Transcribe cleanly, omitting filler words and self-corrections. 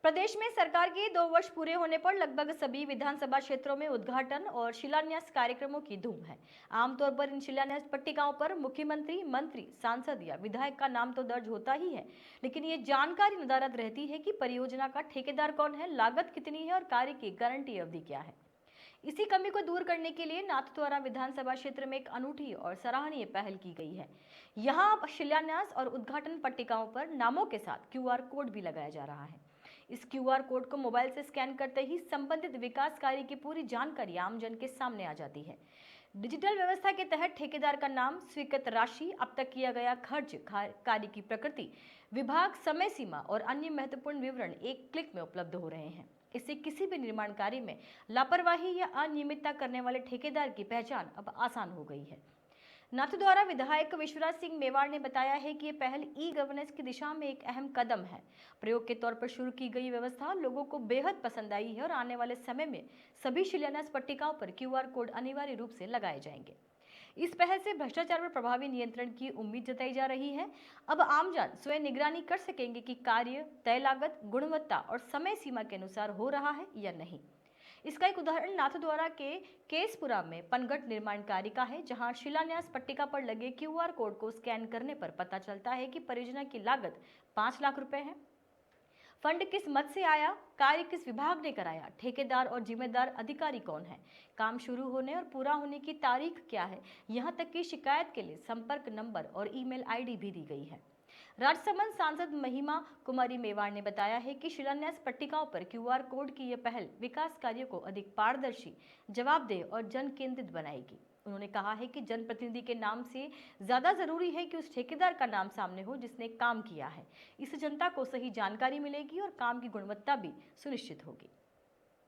प्रदेश में सरकार के 2 वर्ष पूरे होने पर लगभग सभी विधानसभा क्षेत्रों में उद्घाटन और शिलान्यास कार्यक्रमों की धूम है। आमतौर पर इन शिलान्यास पट्टिकाओं पर मुख्यमंत्री, मंत्री, सांसद या विधायक का नाम तो दर्ज होता ही है, लेकिन ये जानकारी नदारद रहती है कि परियोजना का ठेकेदार कौन है, लागत कितनी है और कार्य की गारंटी अवधि क्या है। इसी कमी को दूर करने के लिए नाथद्वारा विधानसभा क्षेत्र में एक अनूठी और सराहनीय पहल की गई है। यहाँ अब शिलान्यास और उद्घाटन पट्टिकाओं पर नामों के साथ क्यूआर कोड भी लगाया जा रहा है। इस क्यूआर कोड को मोबाइल से स्कैन करते ही संबंधित विकास कार्य की पूरी जानकारी आमजन के सामने आ जाती है। डिजिटल व्यवस्था के तहत ठेकेदार का नाम, स्वीकृत राशि, अब तक किया गया खर्च, कार्य की प्रकृति, विभाग, समय सीमा और अन्य महत्वपूर्ण विवरण एक क्लिक में उपलब्ध हो रहे हैं। इससे किसी भी निर्माण कार्य में लापरवाही या अनियमितता करने वाले ठेकेदार की पहचान अब आसान हो गई है। नाथद्वारा विधायक विश्वराज सिंह मेवाड़ ने बताया है कि ये पहल ई गवर्नेंस की दिशा में एक अहम कदम है। प्रयोग के तौर पर शुरू की गई व्यवस्था लोगों को बेहद पसंद आई है और आने वाले समय में सभी शिलान्यास पट्टिकाओं पर क्यूआर कोड अनिवार्य रूप से लगाए जाएंगे। इस पहल से भ्रष्टाचार पर प्रभावी नियंत्रण की उम्मीद जताई जा रही है। अब आमजन स्वयं निगरानी कर सकेंगे कि कार्य तय लागत, गुणवत्ता और समय सीमा के अनुसार हो रहा है या नहीं। इसका एक उदाहरण नाथद्वारा के केसपुरा में पनघट निर्माण कार्य का है, जहां शिलान्यास पट्टिका पर लगे क्यूआर कोड को स्कैन करने पर पता चलता है कि परियोजना की लागत 5 लाख रुपए है। फंड किस मद से आया, कार्य किस विभाग ने कराया, ठेकेदार और जिम्मेदार अधिकारी कौन है, काम शुरू होने और पूरा होने की तारीख क्या है, यहाँ तक कि शिकायत के लिए संपर्क नंबर और ईमेल आईडी भी दी गई है। राजसमंद सांसद महिमा कुमारी मेवाड़ ने बताया है कि शिलान्यास पट्टिकाओं पर क्यूआर कोड की यह पहल विकास कार्यों को अधिक पारदर्शी, जवाबदेह और जन केंद्रित बनाएगी। उन्होंने कहा है कि जनप्रतिनिधि के नाम से ज्यादा जरूरी है कि उस ठेकेदार का नाम सामने हो जिसने काम किया है। इससे जनता को सही जानकारी मिलेगी और काम की गुणवत्ता भी सुनिश्चित होगी।